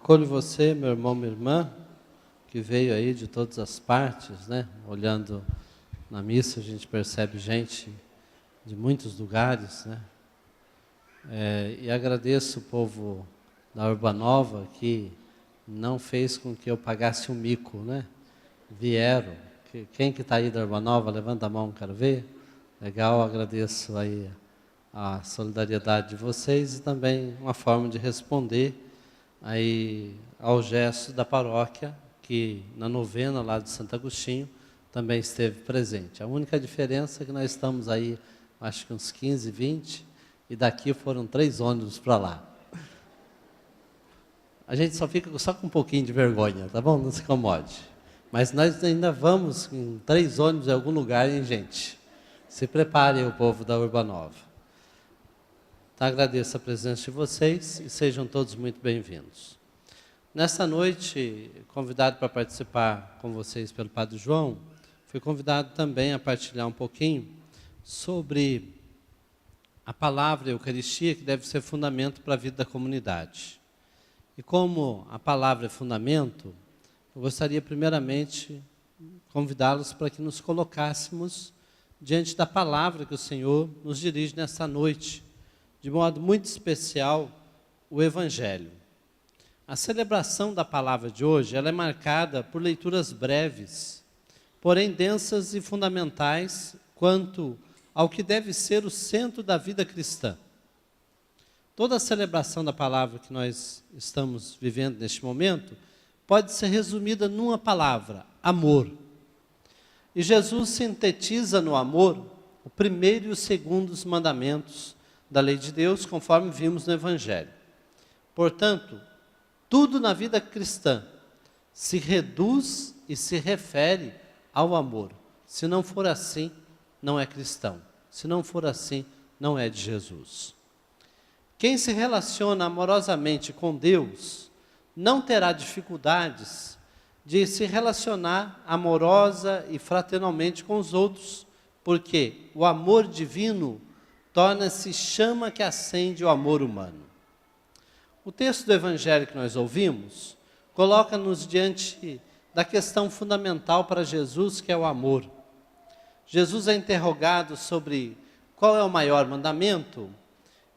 Acolho você, meu irmão, minha irmã, que veio aí de todas as partes, né? Olhando na missa, a gente percebe gente de muitos lugares, né? E agradeço o povo da Urbanova que não fez com que eu pagasse um mico, né? Vieram. Quem que está aí da Urbanova? Levanta a mão, quero ver. Legal, agradeço aí a solidariedade de vocês e também uma forma de responder aí ao gesto da paróquia, que na novena lá de Santo Agostinho também esteve presente. A única diferença é que nós estamos aí, acho que uns 15, 20, e daqui foram 3 ônibus para lá. A gente só fica só com um pouquinho de vergonha, tá bom? Não se incomode. Mas nós ainda vamos em 3 ônibus em algum lugar, hein, gente? Se preparem, o povo da Urbanova. Então, agradeço a presença de vocês e sejam todos muito bem-vindos. Nesta noite, convidado para participar com vocês pelo Padre João, fui convidado também a partilhar um pouquinho sobre a palavra Eucaristia, que deve ser fundamento para a vida da comunidade. E como a palavra é fundamento, eu gostaria primeiramente convidá-los para que nos colocássemos diante da palavra que o Senhor nos dirige nesta noite, de modo muito especial, o Evangelho. A celebração da palavra de hoje, ela é marcada por leituras breves, porém densas e fundamentais quanto ao que deve ser o centro da vida cristã. Toda a celebração da palavra que nós estamos vivendo neste momento pode ser resumida numa palavra: amor. E Jesus sintetiza no amor o primeiro e o segundo dos mandamentos da lei de Deus, conforme vimos no Evangelho. Portanto, tudo na vida cristã se reduz e se refere ao amor. Se não for assim, não é cristão. Se não for assim, não é de Jesus. Quem se relaciona amorosamente com Deus não terá dificuldades de se relacionar amorosa e fraternalmente com os outros, porque o amor divino torna-se chama que acende o amor humano. O texto do Evangelho que nós ouvimos coloca-nos diante da questão fundamental para Jesus, que é o amor. Jesus é interrogado sobre qual é o maior mandamento,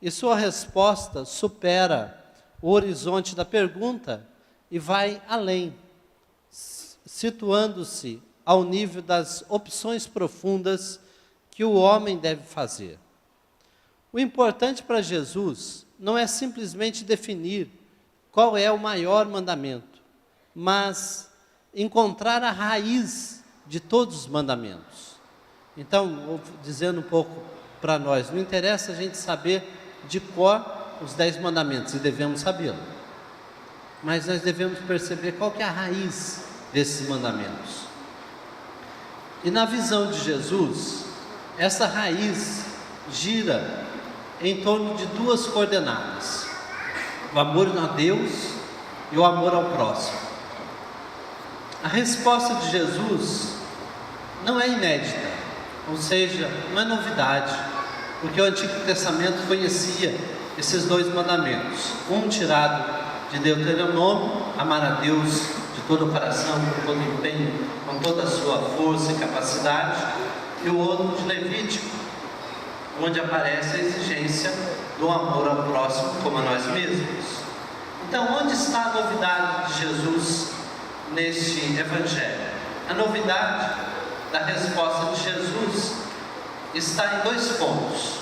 e sua resposta supera o horizonte da pergunta e vai além, situando-se ao nível das opções profundas que o homem deve fazer. O importante para Jesus não é simplesmente definir qual é o maior mandamento, mas encontrar a raiz de todos os mandamentos. Então, vou dizendo um pouco para nós, não interessa a gente saber de cor os 10 mandamentos, e devemos sabê-lo, mas nós devemos perceber qual que é a raiz desses mandamentos. E na visão de Jesus, essa raiz gira em torno de 2 coordenadas: o amor a Deus e o amor ao próximo. A resposta de Jesus não é inédita, ou seja, não é novidade, porque o Antigo Testamento conhecia esses 2 mandamentos, um tirado de Deuteronômio, amar a Deus de todo o coração, com todo o empenho, com toda a sua força e capacidade, e o outro de Levítico, onde aparece a exigência do amor ao próximo como a nós mesmos. Então, onde está a novidade de Jesus neste Evangelho? A novidade da resposta de Jesus está em 2 pontos.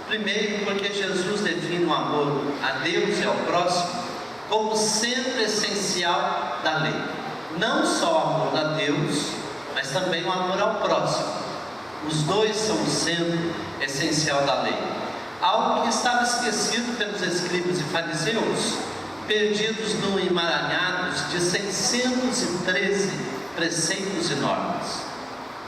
Primeiro, porque Jesus define o amor a Deus e ao próximo como centro essencial da lei. Não só o amor a Deus, mas também o amor ao próximo. Os 2 são o centro essencial da lei. Algo que estava esquecido pelos escribas e fariseus, perdidos no emaranhado de 613 preceitos e normas.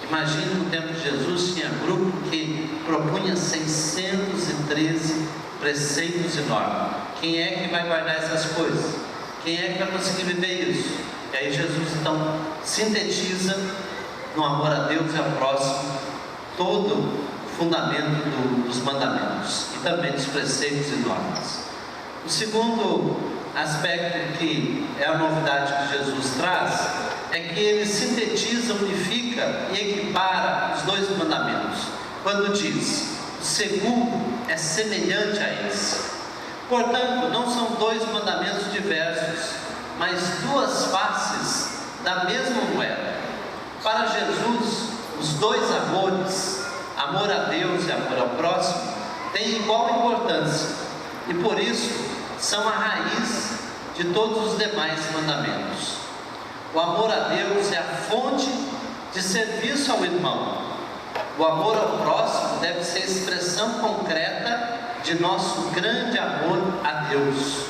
Imagine, no tempo de Jesus tinha grupo que propunha 613 preceitos e normas. Quem é que vai guardar essas coisas? Quem é que vai conseguir viver isso? E aí Jesus então sintetiza no amor a Deus e ao próximo todo o fundamento dos mandamentos e também dos preceitos e normas. O segundo aspecto que é a novidade que Jesus traz é que ele sintetiza, unifica e equipara os dois mandamentos. Quando diz, o segundo é semelhante a esse. Portanto, não são dois mandamentos diversos, mas duas faces da mesma moeda. Para Jesus, os dois amores, amor a Deus e amor ao próximo, têm igual importância e por isso são a raiz de todos os demais mandamentos. O amor a Deus é a fonte de serviço ao irmão. O amor ao próximo deve ser a expressão concreta de nosso grande amor a Deus.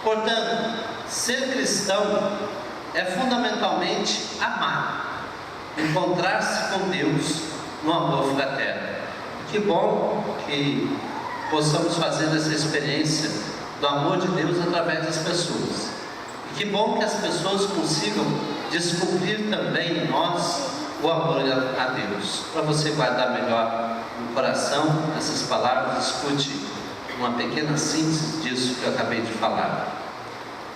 Portanto, ser cristão é fundamentalmente amar, encontrar-se com Deus no amor fraterno. Que bom que possamos fazer essa experiência do amor de Deus através das pessoas. E que bom que as pessoas consigam descobrir também em nós o amor a Deus. Para você guardar melhor no coração essas palavras, escute uma pequena síntese disso que eu acabei de falar.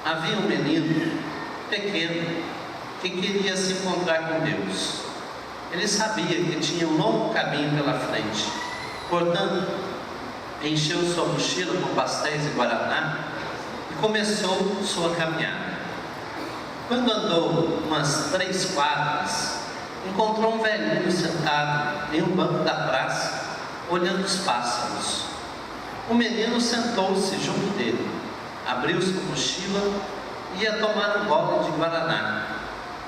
Havia um menino pequeno que queria se encontrar com Deus. Ele sabia que tinha um longo caminho pela frente. Portanto, encheu sua mochila com pastéis e guaraná e começou sua caminhada. Quando andou umas 3 quadras, encontrou um velhinho sentado em um banco da praça, olhando os pássaros. O menino sentou-se junto dele, abriu sua mochila e ia tomar um gole de guaraná.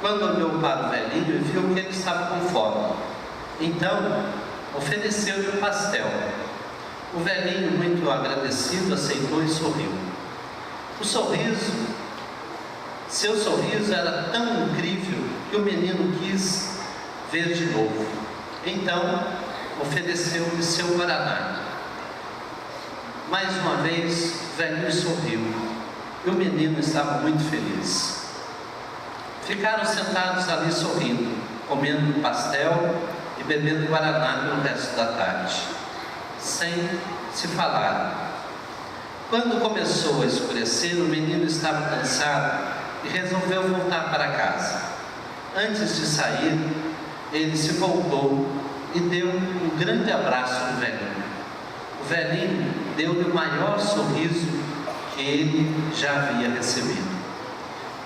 Quando olhou para o velhinho e viu que ele estava com fome, então ofereceu-lhe um pastel. O velhinho, muito agradecido, aceitou e sorriu. Seu sorriso era tão incrível que o menino quis ver de novo. Então, ofereceu-lhe seu guaraná. Mais uma vez, o velhinho sorriu e o menino estava muito feliz. Ficaram sentados ali sorrindo, comendo pastel e bebendo guaraná pelo resto da tarde, sem se falar. Quando começou a escurecer, o menino estava cansado e resolveu voltar para casa. Antes de sair, ele se voltou e deu um grande abraço no velhinho. O velhinho deu-lhe o maior sorriso que ele já havia recebido.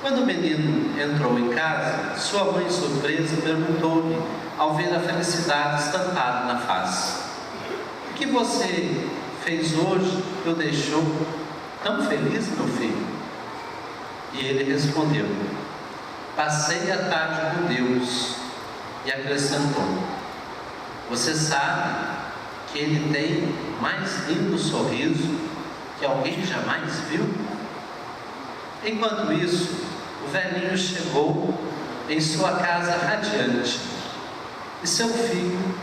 Quando o menino entrou em casa, sua mãe, surpresa, perguntou-lhe, ao ver a felicidade estampada na face: "O que você fez hoje que o deixou tão feliz, meu filho?" E ele respondeu: "Passei a tarde com Deus." E acrescentou: "Você sabe que ele tem o mais lindo sorriso que alguém jamais viu?" Enquanto isso, o velhinho chegou em sua casa radiante e seu filho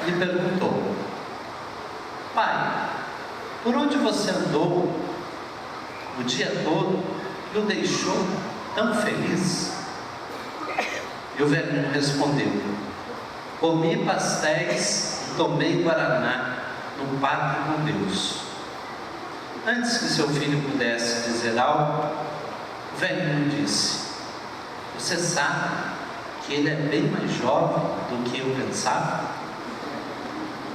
lhe perguntou: "Pai, por onde você andou o dia todo que o deixou tão feliz?" E o velhinho respondeu: "Comi pastéis e tomei guaraná no parque com Deus." Antes que seu filho pudesse dizer algo, o velhinho disse: "Você sabe que ele é bem mais jovem do que eu pensava?"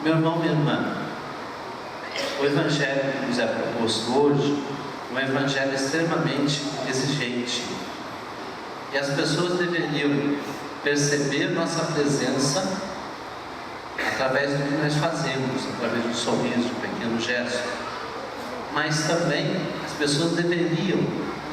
Meu irmão, minha irmã, o evangelho que nos é proposto hoje é um evangelho extremamente exigente. E as pessoas deveriam perceber nossa presença através do que nós fazemos, através do sorriso, do pequeno gesto. Mas também as pessoas deveriam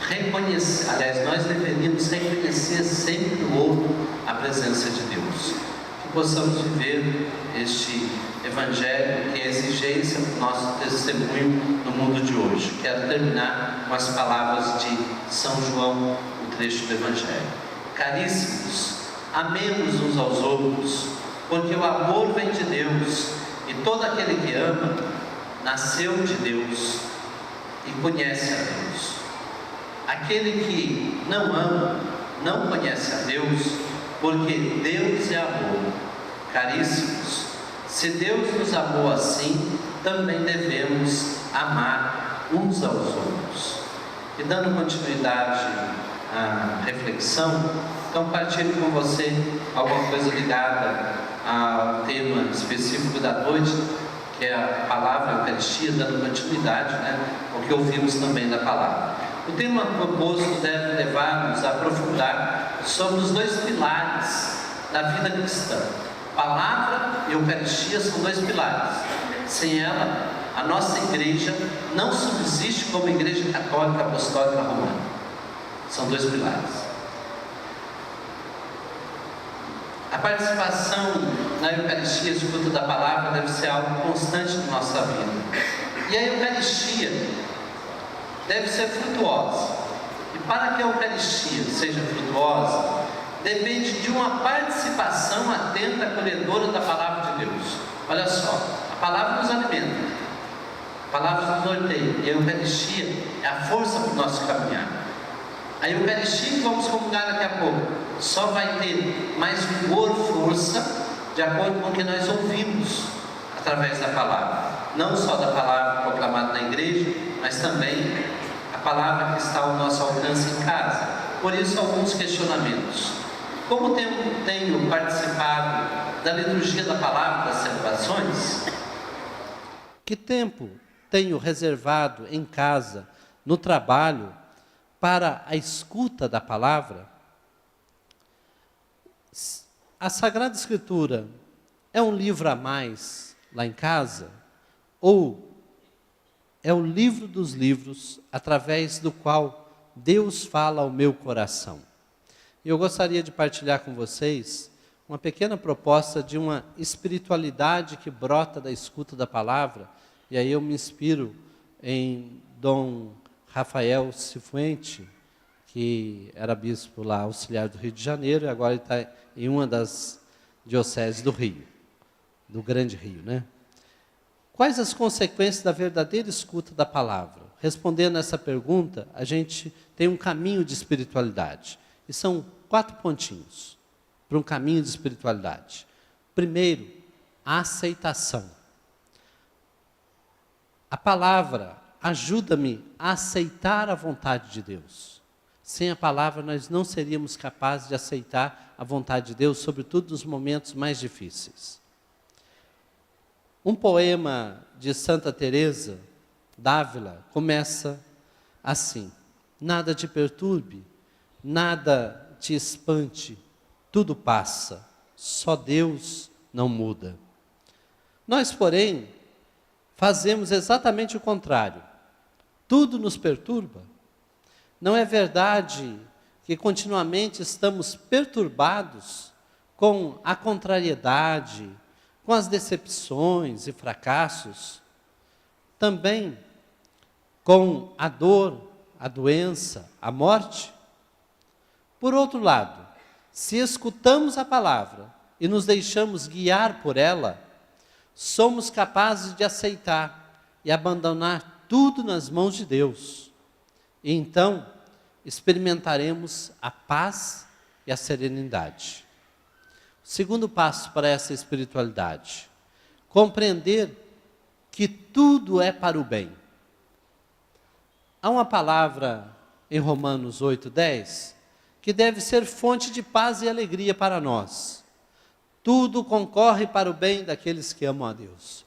reconhecer, aliás, nós deveríamos reconhecer sempre no outro a presença de Deus. Que possamos viver este evangelho que é exigência do nosso testemunho no mundo de hoje. Quero terminar com as palavras de São João, trecho do Evangelho: "Caríssimos, amemos uns aos outros, porque o amor vem de Deus, e todo aquele que ama, nasceu de Deus e conhece a Deus. Aquele que não ama, não conhece a Deus, porque Deus é amor. Caríssimos, se Deus nos amou assim, também devemos amar uns aos outros." E dando continuidade à reflexão, então partilho com você alguma coisa ligada ao tema específico da noite, que é a palavra a Eucaristia, dando continuidade, ao que ouvimos também da palavra. O tema proposto deve levar-nos a aprofundar sobre os dois pilares da vida cristã. Palavra e Eucaristia são dois pilares. Sem ela, a nossa igreja não subsiste como igreja católica apostólica romana. São dois pilares. A participação na Eucaristia, escuta da palavra, deve ser algo constante na nossa vida. E a Eucaristia deve ser frutuosa. E para que a Eucaristia seja frutuosa, depende de uma participação atenta, acolhedora da palavra de Deus. Olha só, a palavra nos alimenta, a palavra nos norteia, e a Eucaristia é a força para o nosso caminhar. A Eucaristia, que vamos comungar daqui a pouco, só vai ter mais vigor, força, de acordo com o que nós ouvimos através da palavra. Não só da palavra proclamada na igreja, mas também a palavra que está ao nosso alcance em casa. Por isso, alguns questionamentos. Como tenho participado da liturgia da palavra, das celebrações? Que tempo tenho reservado em casa, no trabalho, para a escuta da palavra? A Sagrada Escritura é um livro a mais lá em casa? Ou é o livro dos livros através do qual Deus fala ao meu coração? Eu gostaria de partilhar com vocês uma pequena proposta de uma espiritualidade que brota da escuta da palavra, e aí eu me inspiro em Dom Rafael Cifuente, que era bispo lá, auxiliar do Rio de Janeiro, e agora ele está em uma das dioceses do Rio, do Grande Rio, Quais as consequências da verdadeira escuta da palavra? Respondendo essa pergunta, a gente tem um caminho de espiritualidade. E são 4 pontinhos para um caminho de espiritualidade. Primeiro, a aceitação. A palavra ajuda-me a aceitar a vontade de Deus. Sem a palavra, nós não seríamos capazes de aceitar a vontade de Deus, sobretudo nos momentos mais difíceis. Um poema de Santa Teresa d'Ávila começa assim: nada te perturbe, nada te espante, tudo passa, só Deus não muda. Nós, porém, fazemos exatamente o contrário. Tudo nos perturba. Não é verdade que continuamente estamos perturbados com a contrariedade, com as decepções e fracassos, também com a dor, a doença, a morte? Por outro lado, se escutamos a palavra e nos deixamos guiar por ela, somos capazes de aceitar e abandonar tudo nas mãos de Deus. E então, experimentaremos a paz e a serenidade. O segundo passo para essa espiritualidade: compreender que tudo é para o bem. Há uma palavra em Romanos 8:10 que deve ser fonte de paz e alegria para nós. Tudo concorre para o bem daqueles que amam a Deus.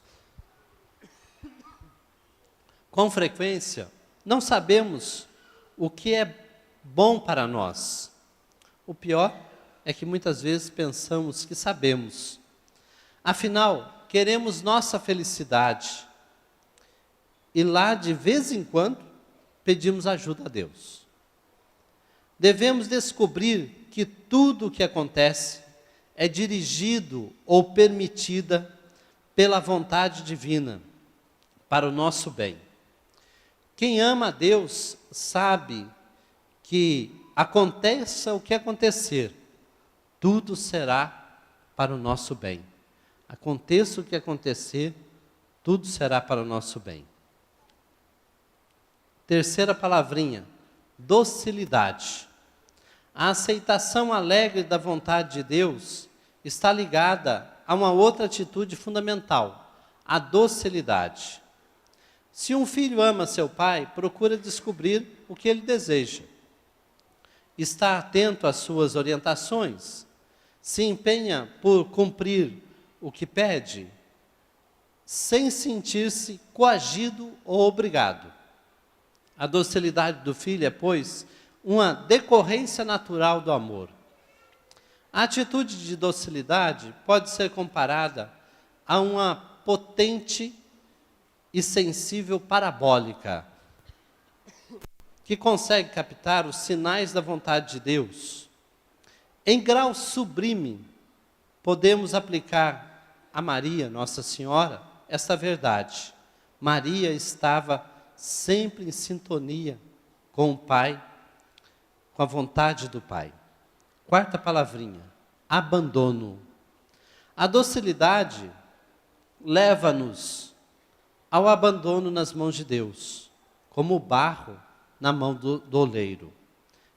Com frequência, não sabemos o que é bom para nós. O pior é que muitas vezes pensamos que sabemos. Afinal, queremos nossa felicidade. E lá, de vez em quando, pedimos ajuda a Deus. Devemos descobrir que tudo o que acontece é dirigido ou permitida pela vontade divina, para o nosso bem. Quem ama a Deus sabe que aconteça o que acontecer, tudo será para o nosso bem. Aconteça o que acontecer, tudo será para o nosso bem. Terceira palavrinha, docilidade. A aceitação alegre da vontade de Deus está ligada a uma outra atitude fundamental, a docilidade. Se um filho ama seu pai, procura descobrir o que ele deseja. Está atento às suas orientações, se empenha por cumprir o que pede, sem sentir-se coagido ou obrigado. A docilidade do filho é, pois, uma decorrência natural do amor. A atitude de docilidade pode ser comparada a uma potente e sensível parabólica, que consegue captar os sinais da vontade de Deus. Em grau sublime, podemos aplicar a Maria, Nossa Senhora, essa verdade. Maria estava sempre em sintonia com o Pai, com a vontade do Pai. Quarta palavrinha, abandono. A docilidade leva-nos ao abandono nas mãos de Deus, como o barro na mão do oleiro.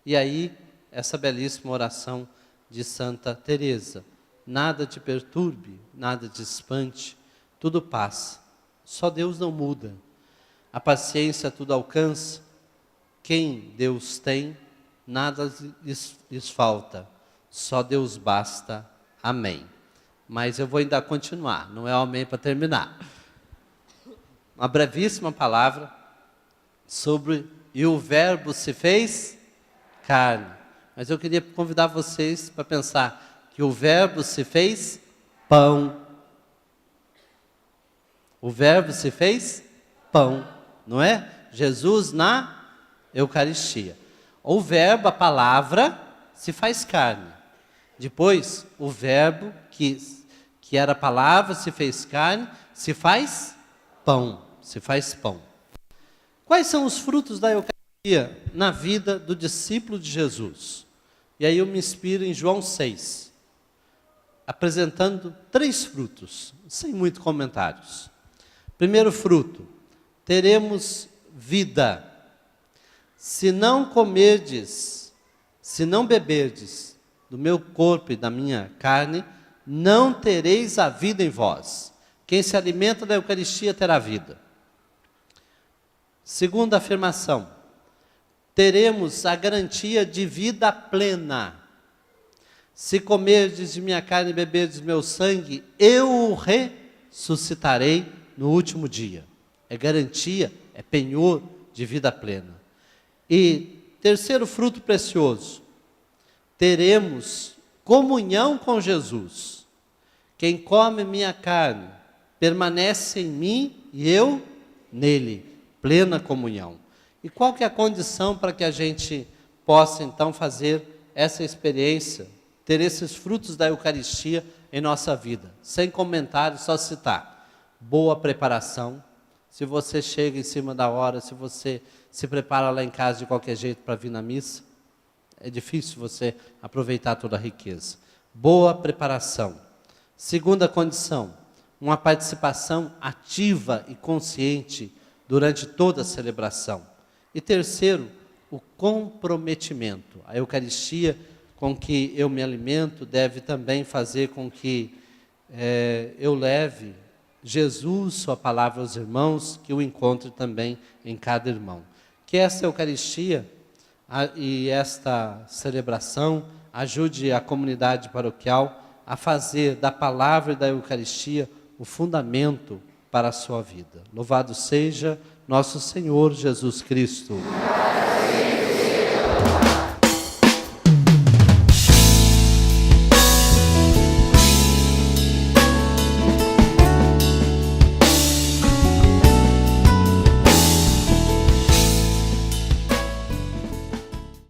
E aí, essa belíssima oração de Santa Teresa: nada te perturbe, nada te espante, tudo passa. Só Deus não muda. A paciência tudo alcança. Quem Deus tem, nada lhes falta. Só Deus basta. Amém. Mas eu vou ainda continuar, não é o amém para terminar. Uma brevíssima palavra sobre e o verbo se fez carne. Mas eu queria convidar vocês para pensar que o verbo se fez pão. O verbo se fez pão, não é? Jesus na Eucaristia. O verbo, a palavra, se faz carne. Depois, o verbo que era a palavra, se fez carne, se faz pão. Se faz pão. Quais são os frutos da Eucaristia na vida do discípulo de Jesus? E aí eu me inspiro em João 6, apresentando 3 frutos, sem muito comentários. Primeiro fruto, teremos vida. Se não comerdes, se não beberdes do meu corpo e da minha carne, não tereis a vida em vós. Quem se alimenta da Eucaristia terá vida. Segunda afirmação, teremos a garantia de vida plena. Se comerdes de minha carne e beberdes do meu sangue, eu o ressuscitarei no último dia. É garantia, é penhor de vida plena. E terceiro fruto precioso, teremos comunhão com Jesus. Quem come minha carne permanece em mim e eu nele. Plena comunhão. E qual que é a condição para que a gente possa então fazer essa experiência, ter esses frutos da Eucaristia em nossa vida? Sem comentário, só citar. Boa preparação. Se você chega em cima da hora, se você se prepara lá em casa de qualquer jeito para vir na missa, é difícil você aproveitar toda a riqueza. Boa preparação. Segunda condição, uma participação ativa e consciente durante toda a celebração. E terceiro, o comprometimento. A Eucaristia com que eu me alimento deve também fazer com que eu leve Jesus, sua palavra aos irmãos, que eu encontre também em cada irmão. Que essa Eucaristia e esta celebração ajude a comunidade paroquial a fazer da palavra e da Eucaristia o fundamento para a sua vida. Louvado seja nosso Senhor Jesus Cristo.